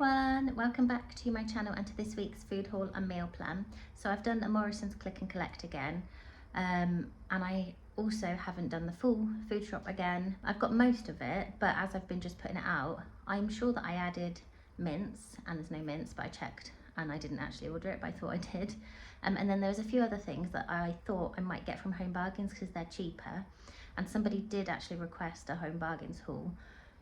everyone, welcome back to my channel and to this week's food haul and meal plan. So I've done a Morrisons click and collect again, and I also haven't done the full food shop again. I've got most of it, but as I've been just putting it out, I'm sure that I added mince, and there's no mince, but I checked and I didn't actually order it, but I thought I did. And then there was a few other things that I thought I might get from Home Bargains because they're cheaper, and somebody did actually request a Home Bargains haul.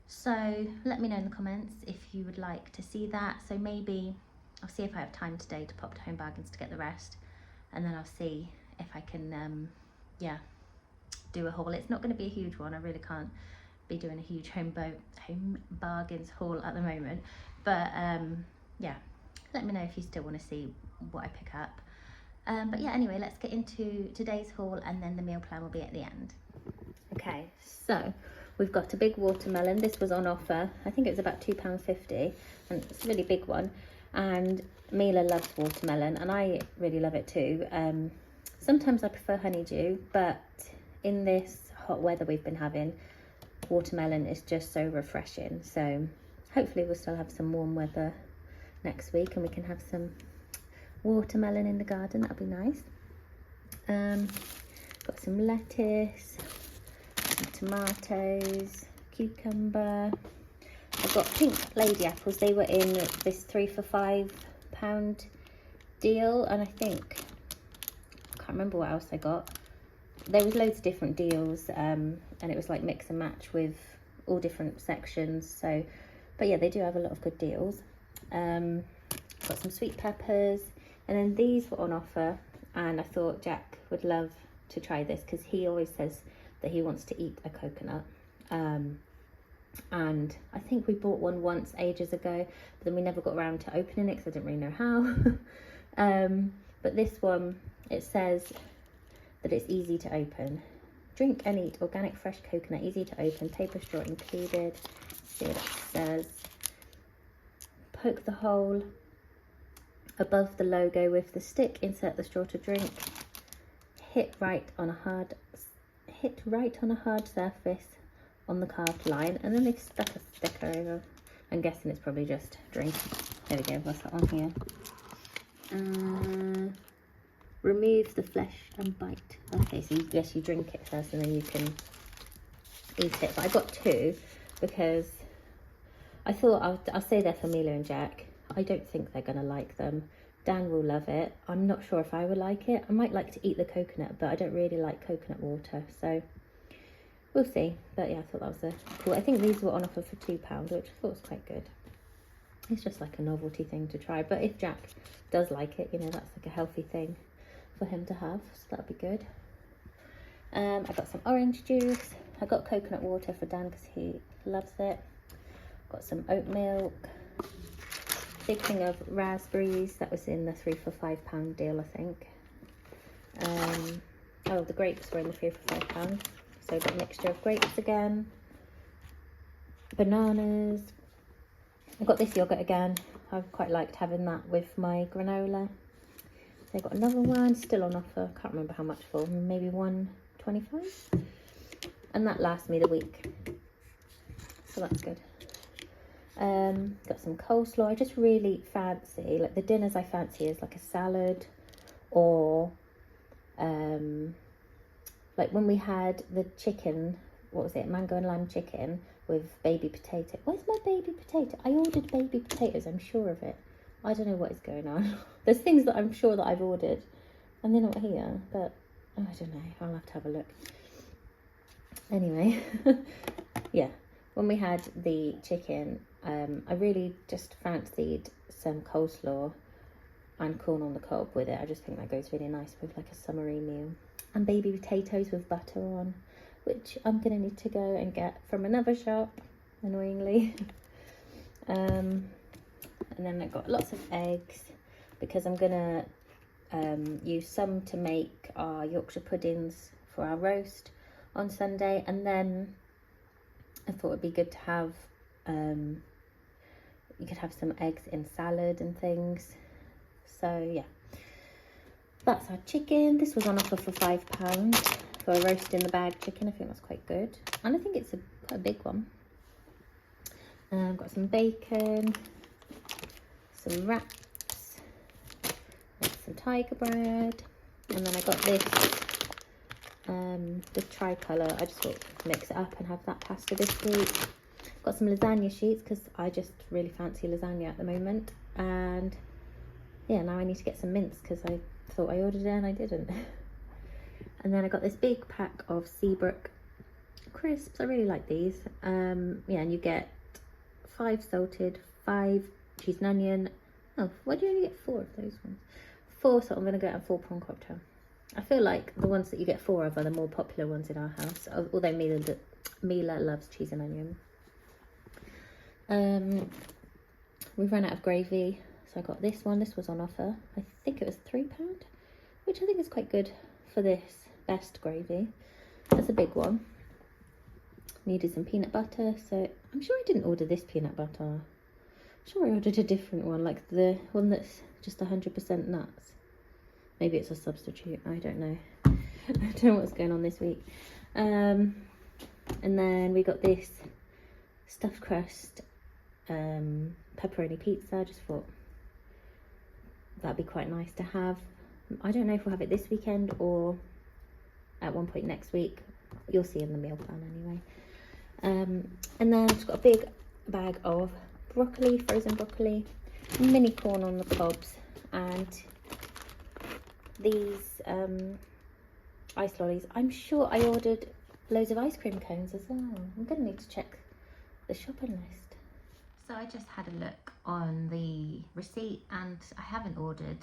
So let me know in the comments if you would like to see that. So maybe I'll see if I have time today to pop to Home Bargains to get the rest, and then I'll see if I can do a haul. It's not going to be a huge one. I really can't be doing a huge Home Bargains haul at the moment, but yeah, let me know if you still want to see what I pick up. But yeah, anyway, let's get into today's haul, and then the meal plan will be at the end. Okay, so we've got a big watermelon. This was on offer. I think it was about £2.50, and it's a really big one. And Mila loves watermelon, and I really love it too. Sometimes I prefer honeydew, but in this hot weather we've been having, watermelon is just so refreshing. So hopefully we'll still have some warm weather next week, and we can have some watermelon in the garden. That'll be nice. Got some lettuce, tomatoes, cucumber. I've got pink lady apples. They were in this 3 for £5 deal, and I think I can't remember what else I got. There was loads of different deals, and it was like mix and match with all different sections. So, but yeah, they do have a lot of good deals. Got some sweet peppers, and then these were on offer, and I thought Jack would love to try this because he always says that he wants to eat a coconut, and I think we bought one once ages ago, but then we never got around to opening it because I didn't really know how. But this one, it says that it's easy to open. Drink and eat organic fresh coconut, easy to open, paper straw included. Let's see what it says. Poke the hole above the logo with the stick, insert the straw to drink. Hit right on a hard surface on the carved line, and then they've stuck a sticker over. I'm guessing it's probably just drink. There we go, what's that on here? Remove the flesh and bite. Okay, so you drink it first and then you can eat it. But I got two because I thought I'll say they're for Mila and Jack. I don't think they're going to like them. Dan will love it. I'm not sure if I would like it. I might like to eat the coconut, but I don't really like coconut water, so we'll see. But yeah, I thought that was cool. I think these were on offer for £2, which I thought was quite good. It's just like a novelty thing to try, but if Jack does like it, you know, that's like a healthy thing for him to have, so that'll be good. I got some orange juice. I got coconut water for Dan because he loves it. Got some oat milk. Big thing of raspberries. That was in the 3 for £5 deal, I think. Oh, the grapes were in the 3 for £5, so got a mixture of grapes again. Bananas. I got this yogurt again. I've quite liked having that with my granola. So I got another one, still on offer. Can't remember how much for. Maybe £1.25, and that lasts me the week, so that's good. Got some coleslaw. I just really fancy, like the dinners I fancy is like a salad, or like when we had the chicken, what was it, mango and lime chicken with baby potato. Where's my baby potato? I ordered baby potatoes, I'm sure of it. I don't know what is going on. There's things that I'm sure that I've ordered and they're not here, but I don't know, I'll have to have a look. Anyway, yeah, when we had the chicken, I really just fancied some coleslaw and corn on the cob with it. I just think that goes really nice with like a summery meal. And baby potatoes with butter on, which I'm gonna need to go and get from another shop, annoyingly. And then I got lots of eggs because I'm gonna use some to make our Yorkshire puddings for our roast on Sunday, and then I thought it'd be good to have you could have some eggs in salad and things. So yeah, that's our chicken. This was on offer for £5 for a roast in the bag chicken. I think that's quite good, and I think it's quite a big one. Got some bacon, some wraps, got some tiger bread, and then I got this tricolour. I just thought mix it up and have that pasta this week. Got some lasagna sheets because I just really fancy lasagna at the moment. And yeah, now I need to get some mince because I thought I ordered it and I didn't. And then I got this big pack of Seabrook crisps. I really like these. Yeah, and you get 5 salted, 5 cheese and onion. Oh, why do you only get 4 of those ones? 4 salt and vinegar and 4 prawn cocktail. I feel like the ones that you get 4 of are the more popular ones in our house, although Mila loves cheese and onion. We've run out of gravy, so I got this one. This was on offer. I think it was £3, which I think is quite good for this best gravy. That's a big one. Needed some peanut butter, so I'm sure I didn't order this peanut butter. I'm sure I ordered a different one, like the one that's just 100% nuts. Maybe it's a substitute, I don't know. I don't know what's going on this week. And then we got this stuffed crust pepperoni pizza. I just thought that'd be quite nice to have. I don't know if we'll have it this weekend or at one point next week. You'll see in the meal plan anyway. And then I've just got a big bag of broccoli, frozen broccoli, mini corn on the cobs, and these ice lollies. I'm sure I ordered loads of ice cream cones as well. I'm gonna need to check the shopping list. So I just had a look on the receipt and I haven't ordered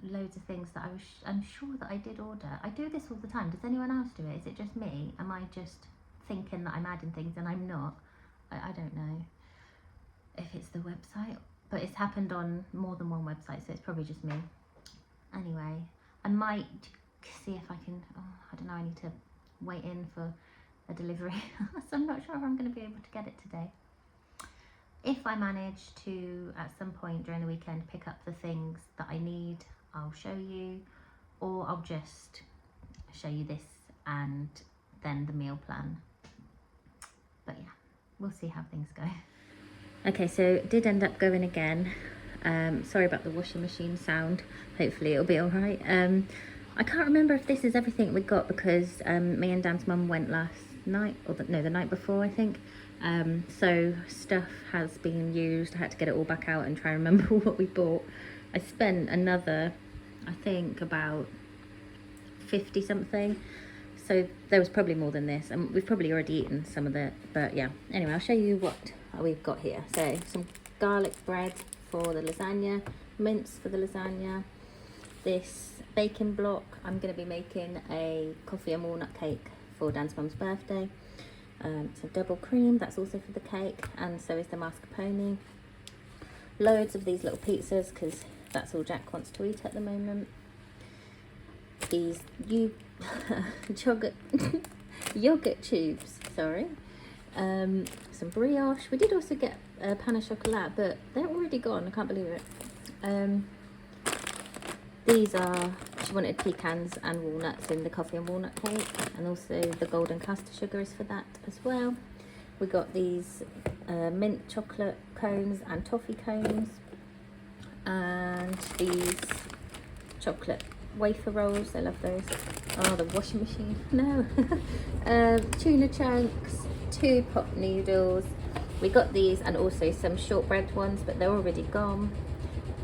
loads of things that I'm sure that I did order. I do this all the time. Does anyone else do it? Is it just me? Am I just thinking that I'm adding things and I'm not? I don't know if it's the website, but it's happened on more than one website, so it's probably just me. Anyway, I might see if I can, I don't know, I need to wait in for a delivery. So I'm not sure if I'm going to be able to get it today. If I manage to, at some point during the weekend, pick up the things that I need, I'll show you, or I'll just show you this and then the meal plan. But yeah, we'll see how things go. Okay, so it did end up going again. Sorry about the washing machine sound. Hopefully it'll be all right. I can't remember if this is everything we got because me and Dan's mum went last night, or the night before, I think. So stuff has been used. I had to get it all back out and try and remember what we bought. I spent another, I think, about 50 something. So there was probably more than this, and we've probably already eaten some of it, but yeah. Anyway, I'll show you what we've got here. So some garlic bread for the lasagna, mince for the lasagna, this bacon block. I'm going to be making a coffee and walnut cake for Dan's mum's birthday. So double cream, that's also for the cake, and so is the mascarpone. Loads of these little pizzas because that's all Jack wants to eat at the moment. These yogurt tubes, sorry. Some brioche. We did also get a pan au chocolat, but they're already gone. I can't believe it. These are, she wanted pecans and walnuts in the coffee and walnut cake, and also the golden caster sugar is for that as well. We got these mint chocolate cones and toffee cones, and these chocolate wafer rolls. I love those. Oh, the washing machine. No. Tuna chunks, 2 pot noodles. We got these and also some shortbread ones, but they're already gone.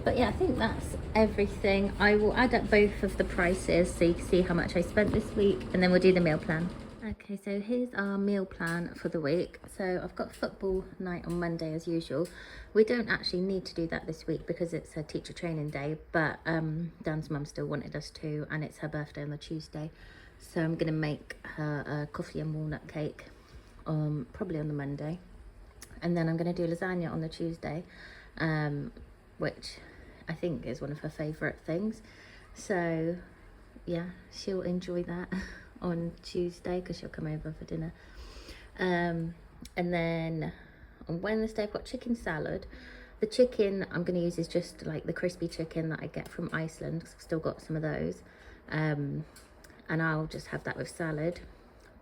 But yeah, I think that's everything. I will add up both of the prices so you can see how much I spent this week, and then we'll do the meal plan. Okay, so here's our meal plan for the week. So I've got football night on Monday as usual. We don't actually need to do that this week because it's a teacher training day, but Dan's mum still wanted us to, and it's her birthday on the Tuesday. So I'm going to make her a coffee and walnut cake, probably on the Monday. And then I'm going to do lasagna on the Tuesday, which I think is one of her favourite things. So yeah, she'll enjoy that on Tuesday because she'll come over for dinner. And then on Wednesday I've got chicken salad. The chicken I'm going to use is just like the crispy chicken that I get from Iceland, because I've still got some of those. And I'll just have that with salad.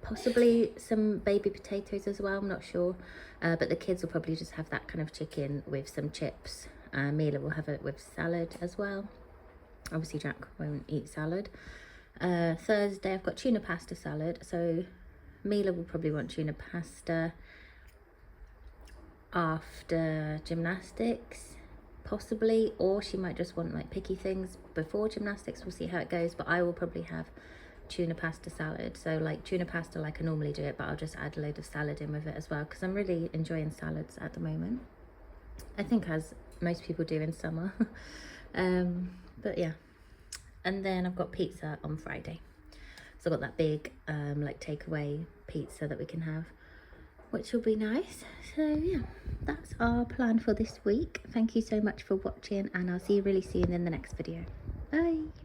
Possibly some baby potatoes as well, I'm not sure. But the kids will probably just have that kind of chicken with some chips and Mila will have it with salad as well. Obviously Jack won't eat salad. Thursday I've got tuna pasta salad, so Mila will probably want tuna pasta after gymnastics, possibly, or she might just want like picky things before gymnastics. We'll see how it goes, but I will probably have tuna pasta salad. So like tuna pasta like I normally do it, but I'll just add a load of salad in with it as well, because I'm really enjoying salads at the moment, I think, as most people do in summer. But yeah, and then I've got pizza on Friday, so I've got that big like takeaway pizza that we can have, which will be nice. So yeah, that's our plan for this week. Thank you so much for watching, and I'll see you really soon in the next video. Bye.